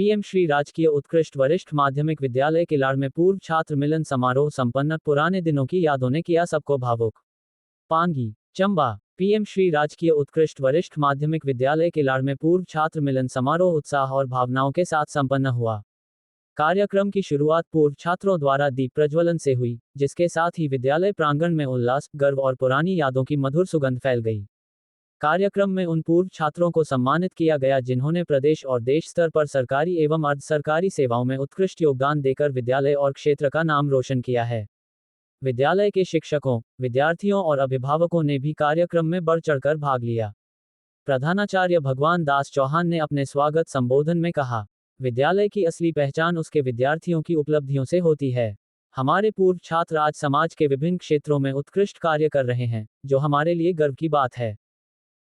PM Shri राजकीय उत्कृष्ट वरिष्ठ माध्यमिक विद्यालय किलाड़ में पूर्व छात्र मिलन समारोह संपन्न। पुराने दिनों की यादों ने किया सबको भावुक। पांगी, चंबा। पीएम श्री राजकीय उत्कृष्ट वरिष्ठ माध्यमिक विद्यालय किलाड़ में पूर्व छात्र मिलन समारोह उत्साह और भावनाओं के साथ संपन्न हुआ। कार्यक्रम की शुरुआत पूर्व छात्रों द्वारा दीप प्रज्वलन से हुई, जिसके साथ ही विद्यालय प्रांगण में उल्लास, गर्व और पुरानी यादों की मधुर सुगंध फैल गई। कार्यक्रम में उन पूर्व छात्रों को सम्मानित किया गया जिन्होंने प्रदेश और देश स्तर पर सरकारी एवं अर्ध सरकारी सेवाओं में उत्कृष्ट योगदान देकर विद्यालय और क्षेत्र का नाम रोशन किया है। विद्यालय के शिक्षकों, विद्यार्थियों और अभिभावकों ने भी कार्यक्रम में बढ़ चढ़कर भाग लिया। प्रधानाचार्य भगवान दास चौहान ने अपने स्वागत संबोधन में कहा, विद्यालय की असली पहचान उसके विद्यार्थियों की उपलब्धियों से होती है। हमारे पूर्व छात्र आज समाज के विभिन्न क्षेत्रों में उत्कृष्ट कार्य कर रहे हैं, जो हमारे लिए गर्व की बात है।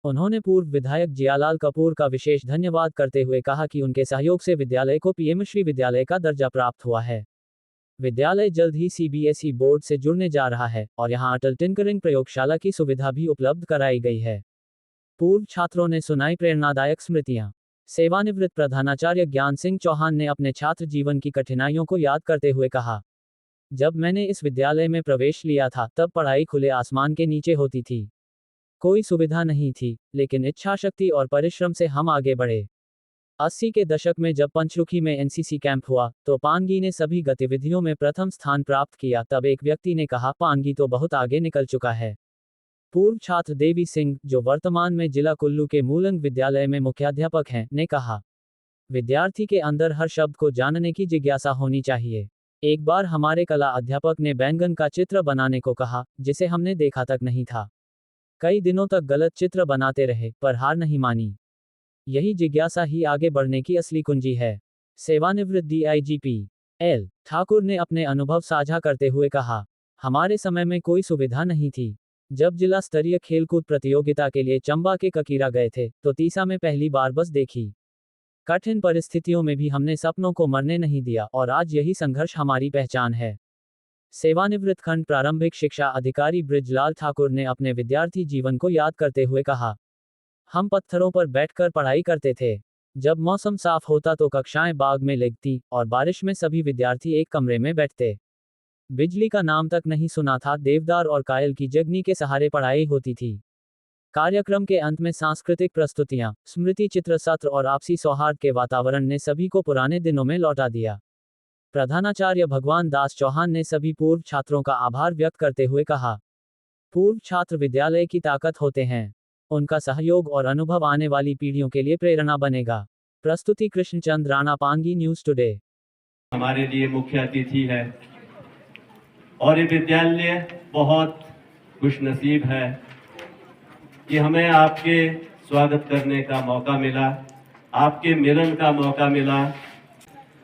उन्होंने पूर्व विधायक जियालाल कपूर का विशेष धन्यवाद करते हुए कहा कि उनके सहयोग से विद्यालय को पीएमश्री विद्यालय का दर्जा प्राप्त हुआ है। विद्यालय जल्द ही सीबीएसई बोर्ड से जुड़ने जा रहा है और यहां अटल टिंकरिंग प्रयोगशाला की सुविधा भी उपलब्ध कराई गई है। पूर्व छात्रों ने सुनाई प्रेरणादायक स्मृतियां। सेवानिवृत्त प्रधानाचार्य ज्ञान सिंह चौहान ने अपने छात्र जीवन की कठिनाइयों को याद करते हुए कहा, जब मैंने इस विद्यालय में प्रवेश लिया था तब पढ़ाई खुले आसमान के नीचे होती थी। कोई सुविधा नहीं थी, लेकिन इच्छाशक्ति और परिश्रम से हम आगे बढ़े। 80 के दशक में जब पंचरुखी में एनसीसी कैंप हुआ तो पांगी ने सभी गतिविधियों में प्रथम स्थान प्राप्त किया। तब एक व्यक्ति ने कहा, पांगी तो बहुत आगे निकल चुका है। पूर्व छात्र देवी सिंह, जो वर्तमान में जिला कुल्लू के मूलंग विद्यालय में मुख्याध्यापक हैं, ने कहा, विद्यार्थी के अंदर हर शब्द को जानने की जिज्ञासा होनी चाहिए। एक बार हमारे कला अध्यापक ने बैंगन का चित्र बनाने को कहा, जिसे हमने देखा तक नहीं था। कई दिनों तक गलत चित्र बनाते रहे, पर हार नहीं मानी। यही जिज्ञासा ही आगे बढ़ने की असली कुंजी है। सेवानिवृत्त डीआईजीपी एल ठाकुर ने अपने अनुभव साझा करते हुए कहा, हमारे समय में कोई सुविधा नहीं थी। जब जिला स्तरीय खेलकूद प्रतियोगिता के लिए चंबा के ककीरा गए थे तो तीसा में पहली बार बस देखी। कठिन परिस्थितियों में भी हमने सपनों को मरने नहीं दिया और आज यही संघर्ष हमारी पहचान है। सेवानिवृत्त खंड प्रारंभिक शिक्षा अधिकारी बृजलाल ठाकुर ने अपने विद्यार्थी जीवन को याद करते हुए कहा, हम पत्थरों पर बैठकर पढ़ाई करते थे। जब मौसम साफ होता तो कक्षाएं बाग में लगती और बारिश में सभी विद्यार्थी एक कमरे में बैठते। बिजली का नाम तक नहीं सुना था। देवदार और कायल की जगनी के सहारे पढ़ाई होती थी। कार्यक्रम के अंत में सांस्कृतिक प्रस्तुतियां, स्मृति चित्र सत्र और आपसी सौहार्द के वातावरण ने सभी को पुराने दिनों में लौटा दिया। प्रधानाचार्य भगवान दास चौहान ने सभी पूर्व छात्रों का आभार व्यक्त करते हुए कहा, पूर्व छात्र विद्यालय की ताकत होते हैं। उनका सहयोग और अनुभव आने वाली पीढ़ियों के लिए प्रेरणा बनेगा। प्रस्तुति कृष्णचंद राणा, पांगी न्यूज टुडे। हमारे लिए मुख्य अतिथि है और ये विद्यालय बहुत खुशनसीब है कि हमें आपके स्वागत करने का मौका मिला, आपके मिलन का मौका मिला।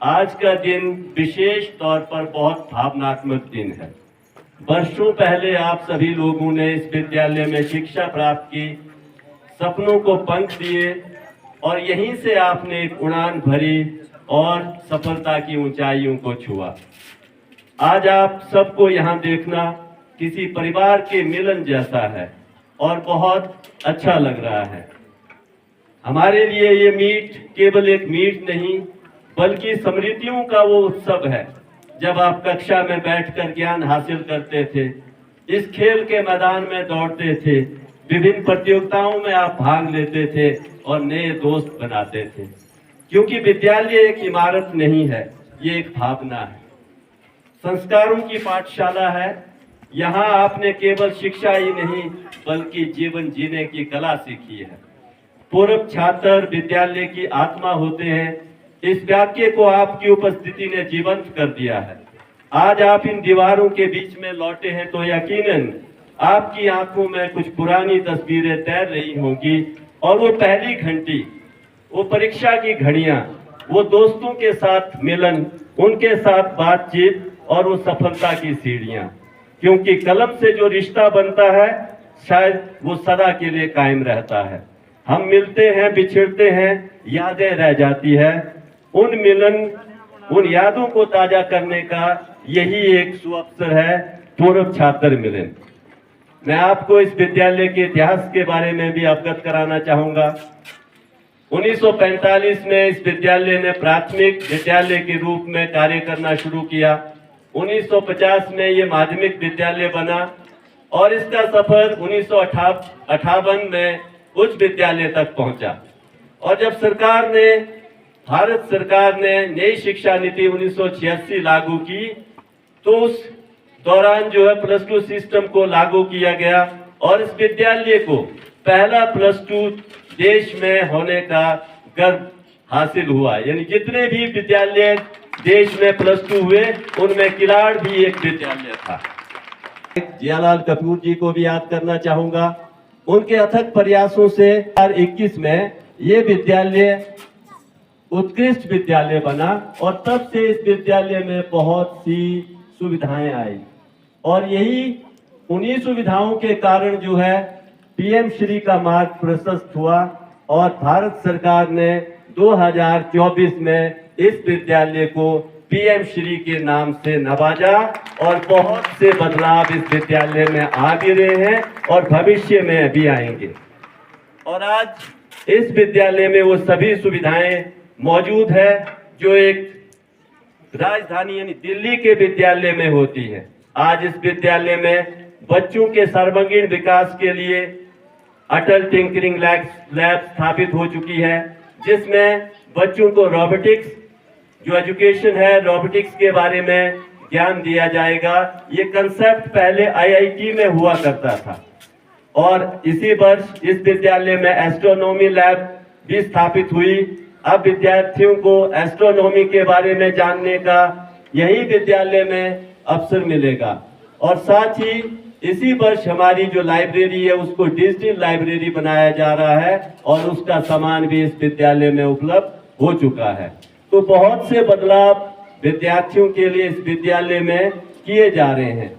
आज का दिन विशेष तौर पर बहुत भावनात्मक दिन है। वर्षों पहले आप सभी लोगों ने इस विद्यालय में शिक्षा प्राप्त की, सपनों को पंख दिए और यहीं से आपने एक उड़ान भरी और सफलता की ऊंचाइयों को छुआ। आज आप सबको यहाँ देखना किसी परिवार के मिलन जैसा है और बहुत अच्छा लग रहा है। हमारे लिए ये मीट केवल एक मीट नहीं बल्कि स्मृतियों का वो उत्सव है। जब आप कक्षा में बैठकर ज्ञान हासिल करते थे, इस खेल के मैदान में दौड़ते थे, विभिन्न प्रतियोगिताओं में आप भाग लेते थे और नए दोस्त बनाते थे। क्योंकि विद्यालय एक इमारत नहीं है, ये एक भावना है, संस्कारों की पाठशाला है। यहाँ आपने केवल शिक्षा ही नहीं बल्कि जीवन जीने की कला सीखी है। पूर्व छात्र विद्यालय की आत्मा होते हैं, इस वाक्य को आपकी उपस्थिति ने जीवंत कर दिया है। आज आप इन दीवारों के बीच में लौटे हैं तो यकीनन आपकी आंखों में कुछ पुरानी तस्वीरें तैर रही होंगी और वो पहली घंटी, वो परीक्षा की घड़ियां, वो दोस्तों के साथ मिलन, उनके साथ बातचीत और वो सफलता की सीढ़ियां। क्योंकि कलम से जो रिश्ता बनता है शायद वो सदा के लिए कायम रहता है। हम मिलते हैं, बिछड़ते हैं, यादें रह जाती है। उन मिलन, उन यादों को ताजा करने का यही एक सुअवसर है, पूर्व छात्र मिलन। मैं आपको इस विद्यालय के इतिहास के बारे में भी अवगत कराना चाहूंगा। 1945 में इस विद्यालय ने प्राथमिक विद्यालय के रूप में कार्य करना शुरू किया। 1950 में ये माध्यमिक विद्यालय बना और इसका सफर 1958 में उच्च विद्यालय तक पहुंचा। और जब भारत सरकार ने नई शिक्षा नीति 1986 लागू की, तो उस दौरान जो है +2 सिस्टम को लागू किया गया और इस विद्यालय को पहला +2 देश में होने का गर्व हासिल हुआ। यानी जितने भी विद्यालय देश में +2 हुए, उनमें किलाड़ भी एक विद्यालय था। जियालाल कपूर जी को भी याद करना चाहूंगा। उनके अथक प्रयासों से 2021 में ये विद्यालय उत्कृष्ट विद्यालय बना और तब से इस विद्यालय में बहुत सी सुविधाएं आई और यही उन्हीं सुविधाओं के कारण जो है पीएम श्री का मार्ग प्रशस्त हुआ और भारत सरकार ने 2024 में इस विद्यालय को पीएम श्री के नाम से नवाजा और बहुत से बदलाव इस विद्यालय में आ भी रहे हैं और भविष्य में भी आएंगे। और आज इस विद्यालय में वो सभी सुविधाएं मौजूद है जो एक राजधानी यानी दिल्ली के विद्यालय में होती है। आज इस विद्यालय में बच्चों के सर्वांगीण विकास के लिए अटल टिंकरिंग लैब स्थापित हो चुकी है, जिसमें बच्चों को रोबोटिक्स जो एजुकेशन है, रोबोटिक्स के बारे में ज्ञान दिया जाएगा। ये कंसेप्ट पहले आईआईटी में हुआ करता था और इसी वर्ष इस विद्यालय में एस्ट्रोनॉमी लैब भी स्थापित हुई। अब विद्यार्थियों को एस्ट्रोनॉमी के बारे में जानने का यही विद्यालय में अवसर मिलेगा और साथ ही इसी वर्ष हमारी जो लाइब्रेरी है उसको डिजिटल लाइब्रेरी बनाया जा रहा है और उसका सामान भी इस विद्यालय में उपलब्ध हो चुका है। तो बहुत से बदलाव विद्यार्थियों के लिए इस विद्यालय में किए जा रहे हैं।